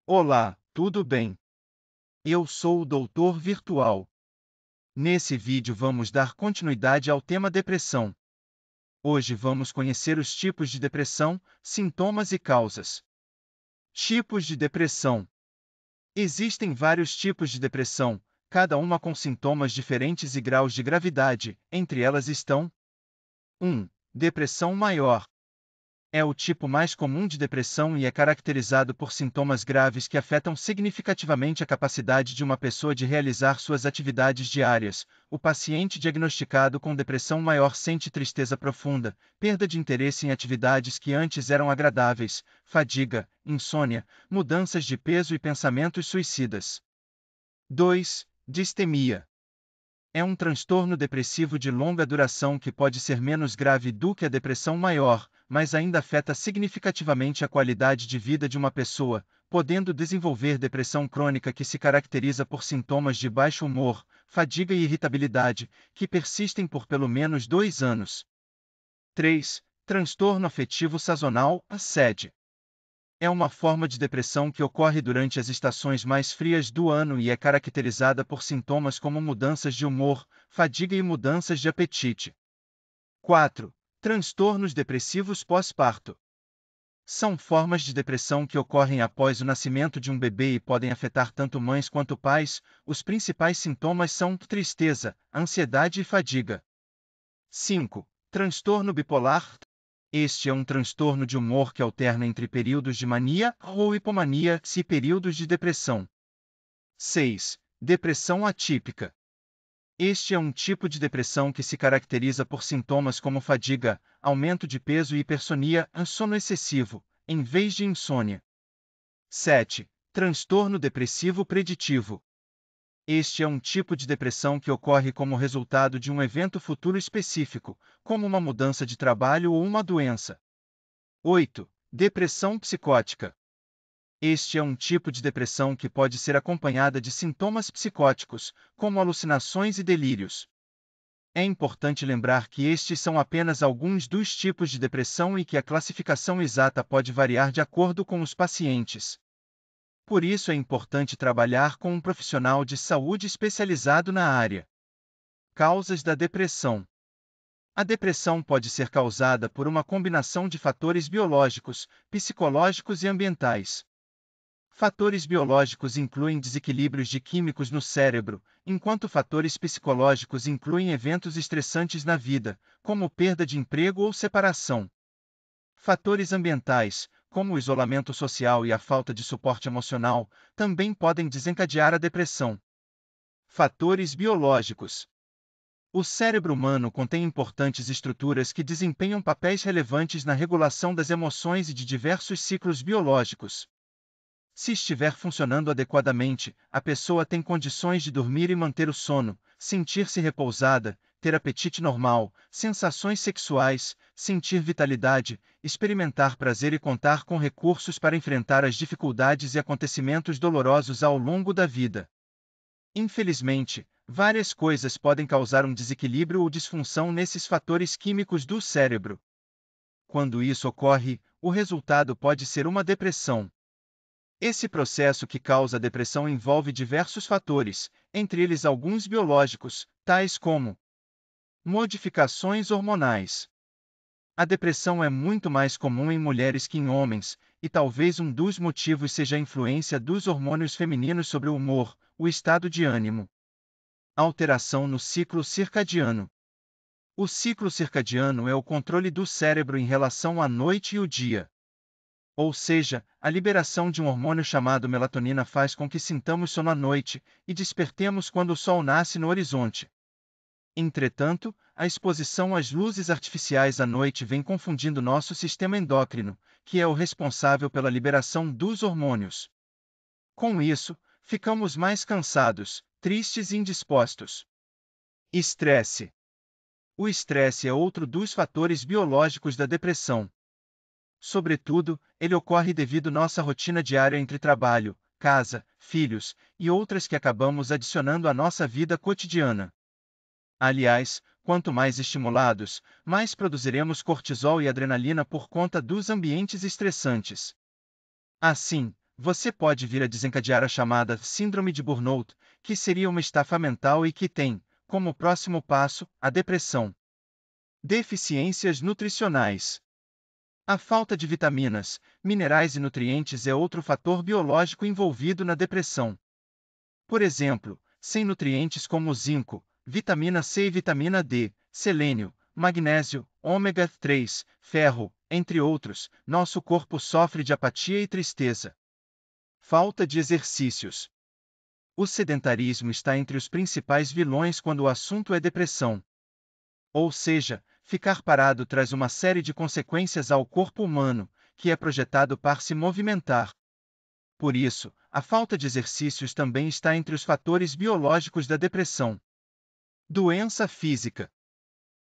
Olá, tudo bem? Eu sou o Doutor Virtual. Nesse vídeo vamos dar continuidade ao tema depressão. Hoje vamos conhecer os tipos de depressão, sintomas e causas. Tipos de depressão. Existem vários tipos de depressão, cada uma com sintomas diferentes e graus de gravidade. Entre elas estão: 1. Depressão maior. É o tipo mais comum de depressão e é caracterizado por sintomas graves que afetam significativamente a capacidade de uma pessoa de realizar suas atividades diárias. O paciente diagnosticado com depressão maior sente tristeza profunda, perda de interesse em atividades que antes eram agradáveis, fadiga, insônia, mudanças de peso e pensamentos suicidas. 2. Distemia. É um transtorno depressivo de longa duração que pode ser menos grave do que a depressão maior, mas ainda afeta significativamente a qualidade de vida de uma pessoa, podendo desenvolver depressão crônica que se caracteriza por sintomas de baixo humor, fadiga e irritabilidade, que persistem por pelo menos 2 anos. 3. Transtorno afetivo sazonal, SAD. É uma forma de depressão que ocorre durante as estações mais frias do ano e é caracterizada por sintomas como mudanças de humor, fadiga e mudanças de apetite. 4. Transtornos depressivos pós-parto. São formas de depressão que ocorrem após o nascimento de um bebê e podem afetar tanto mães quanto pais. Os principais sintomas são tristeza, ansiedade e fadiga. 5. Transtorno bipolar. Este é um transtorno de humor que alterna entre períodos de mania ou hipomania e períodos de depressão. 6. Depressão atípica. Este é um tipo de depressão que se caracteriza por sintomas como fadiga, aumento de peso e hipersonia, sono excessivo, em vez de insônia. 7. Transtorno depressivo preditivo. Este é um tipo de depressão que ocorre como resultado de um evento futuro específico, como uma mudança de trabalho ou uma doença. 8. Depressão psicótica. Este é um tipo de depressão que pode ser acompanhada de sintomas psicóticos, como alucinações e delírios. É importante lembrar que estes são apenas alguns dos tipos de depressão e que a classificação exata pode variar de acordo com os pacientes. Por isso é importante trabalhar com um profissional de saúde especializado na área. Causas da depressão. A depressão pode ser causada por uma combinação de fatores biológicos, psicológicos e ambientais. Fatores biológicos incluem desequilíbrios de químicos no cérebro, enquanto fatores psicológicos incluem eventos estressantes na vida, como perda de emprego ou separação. Fatores ambientais, como o isolamento social e a falta de suporte emocional, também podem desencadear a depressão. Fatores biológicos. O cérebro humano contém importantes estruturas que desempenham papéis relevantes na regulação das emoções e de diversos ciclos biológicos. Se estiver funcionando adequadamente, a pessoa tem condições de dormir e manter o sono, sentir-se repousada, ter apetite normal, sensações sexuais, sentir vitalidade, experimentar prazer e contar com recursos para enfrentar as dificuldades e acontecimentos dolorosos ao longo da vida. Infelizmente, várias coisas podem causar um desequilíbrio ou disfunção nesses fatores químicos do cérebro. Quando isso ocorre, o resultado pode ser uma depressão. Esse processo que causa a depressão envolve diversos fatores, entre eles alguns biológicos, tais como modificações hormonais. A depressão é muito mais comum em mulheres que em homens, e talvez um dos motivos seja a influência dos hormônios femininos sobre o humor, o estado de ânimo. Alteração no ciclo circadiano. O ciclo circadiano é o controle do cérebro em relação à noite e o dia. Ou seja, a liberação de um hormônio chamado melatonina faz com que sintamos sono à noite e despertemos quando o sol nasce no horizonte. Entretanto, a exposição às luzes artificiais à noite vem confundindo nosso sistema endócrino, que é o responsável pela liberação dos hormônios. Com isso, ficamos mais cansados, tristes e indispostos. Estresse. O estresse é outro dos fatores biológicos da depressão. Sobretudo, ele ocorre devido nossa rotina diária entre trabalho, casa, filhos e outras que acabamos adicionando à nossa vida cotidiana. Aliás, quanto mais estimulados, mais produziremos cortisol e adrenalina por conta dos ambientes estressantes. Assim, você pode vir a desencadear a chamada síndrome de burnout, que seria uma estafa mental e que tem, como próximo passo, a depressão. Deficiências nutricionais. A falta de vitaminas, minerais e nutrientes é outro fator biológico envolvido na depressão. Por exemplo, sem nutrientes como zinco, vitamina C e vitamina D, selênio, magnésio, ômega 3, ferro, entre outros, nosso corpo sofre de apatia e tristeza. Falta de exercícios. O sedentarismo está entre os principais vilões quando o assunto é depressão. Ou seja, ficar parado traz uma série de consequências ao corpo humano, que é projetado para se movimentar. Por isso, a falta de exercícios também está entre os fatores biológicos da depressão. Doença física.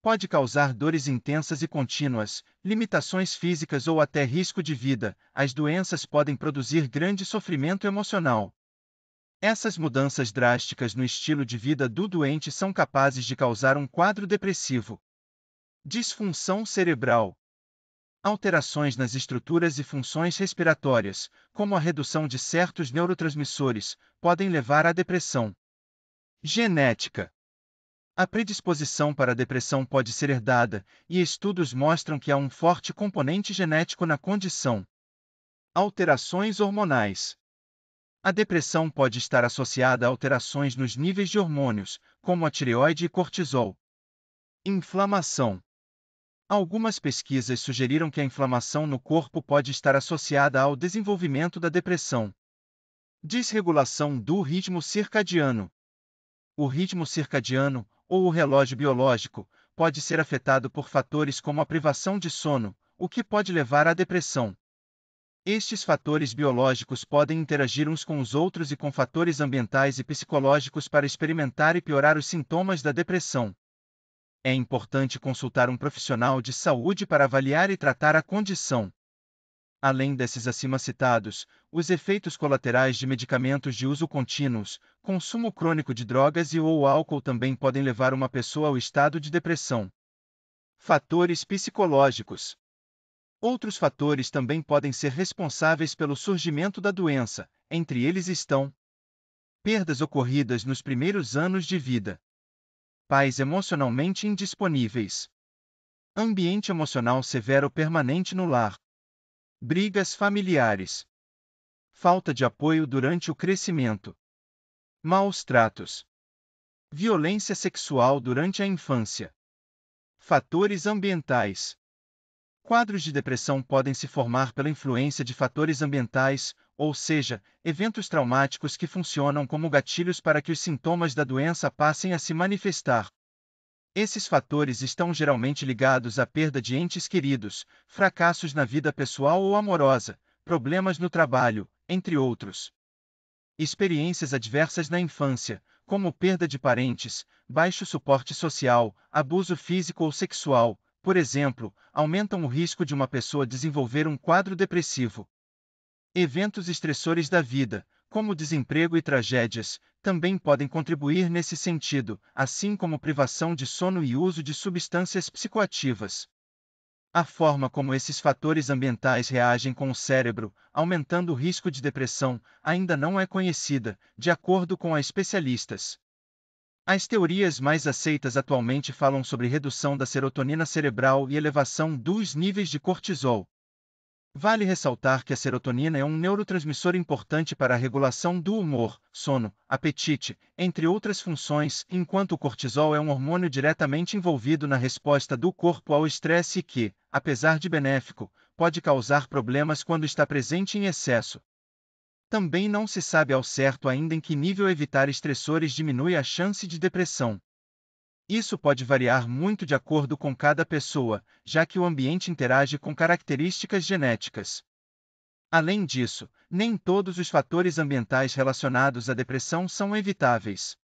Pode causar dores intensas e contínuas, limitações físicas ou até risco de vida. As doenças podem produzir grande sofrimento emocional. Essas mudanças drásticas no estilo de vida do doente são capazes de causar um quadro depressivo. Disfunção cerebral. Alterações nas estruturas e funções respiratórias, como a redução de certos neurotransmissores, podem levar à depressão. Genética. A predisposição para a depressão pode ser herdada, e estudos mostram que há um forte componente genético na condição. Alterações hormonais. A depressão pode estar associada a alterações nos níveis de hormônios, como a tireoide e cortisol. Inflamação. Algumas pesquisas sugeriram que a inflamação no corpo pode estar associada ao desenvolvimento da depressão. Desregulação do ritmo circadiano. O ritmo circadiano, ou o relógio biológico, pode ser afetado por fatores como a privação de sono, o que pode levar à depressão. Estes fatores biológicos podem interagir uns com os outros e com fatores ambientais e psicológicos para experimentar e piorar os sintomas da depressão. É importante consultar um profissional de saúde para avaliar e tratar a condição. Além desses acima citados, os efeitos colaterais de medicamentos de uso contínuos, consumo crônico de drogas e ou álcool também podem levar uma pessoa ao estado de depressão. Fatores psicológicos. Outros fatores também podem ser responsáveis pelo surgimento da doença, entre eles estão perdas ocorridas nos primeiros anos de vida, pais emocionalmente indisponíveis, ambiente emocional severo permanente no lar, brigas familiares, falta de apoio durante o crescimento, maus tratos, violência sexual durante a infância, fatores ambientais. Quadros de depressão podem se formar pela influência de fatores ambientais, ou seja, eventos traumáticos que funcionam como gatilhos para que os sintomas da doença passem a se manifestar. Esses fatores estão geralmente ligados à perda de entes queridos, fracassos na vida pessoal ou amorosa, problemas no trabalho, entre outros. Experiências adversas na infância, como perda de parentes, baixo suporte social, abuso físico ou sexual, por exemplo, aumentam o risco de uma pessoa desenvolver um quadro depressivo. Eventos estressores da vida, como desemprego e tragédias, também podem contribuir nesse sentido, assim como privação de sono e uso de substâncias psicoativas. A forma como esses fatores ambientais reagem com o cérebro, aumentando o risco de depressão, ainda não é conhecida, de acordo com especialistas. As teorias mais aceitas atualmente falam sobre redução da serotonina cerebral e elevação dos níveis de cortisol. Vale ressaltar que a serotonina é um neurotransmissor importante para a regulação do humor, sono, apetite, entre outras funções, enquanto o cortisol é um hormônio diretamente envolvido na resposta do corpo ao estresse e que, apesar de benéfico, pode causar problemas quando está presente em excesso. Também não se sabe ao certo ainda em que nível evitar estressores diminui a chance de depressão. Isso pode variar muito de acordo com cada pessoa, já que o ambiente interage com características genéticas. Além disso, nem todos os fatores ambientais relacionados à depressão são evitáveis.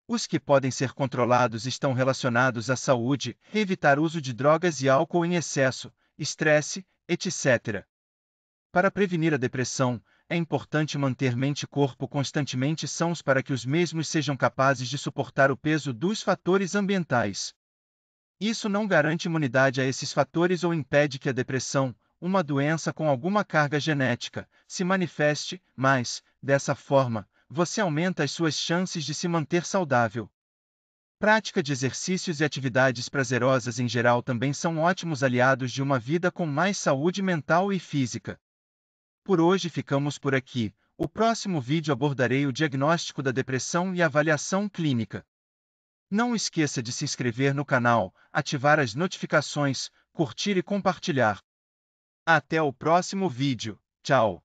Os que podem ser controlados estão relacionados à saúde, evitar uso de drogas e álcool em excesso, estresse, etc. Para prevenir a depressão, é importante manter mente e corpo constantemente sãos para que os mesmos sejam capazes de suportar o peso dos fatores ambientais. Isso não garante imunidade a esses fatores ou impede que a depressão, uma doença com alguma carga genética, se manifeste, mas, dessa forma, você aumenta as suas chances de se manter saudável. Prática de exercícios e atividades prazerosas em geral também são ótimos aliados de uma vida com mais saúde mental e física. Por hoje ficamos por aqui. O próximo vídeo abordarei o diagnóstico da depressão e avaliação clínica. Não esqueça de se inscrever no canal, ativar as notificações, curtir e compartilhar. Até o próximo vídeo. Tchau!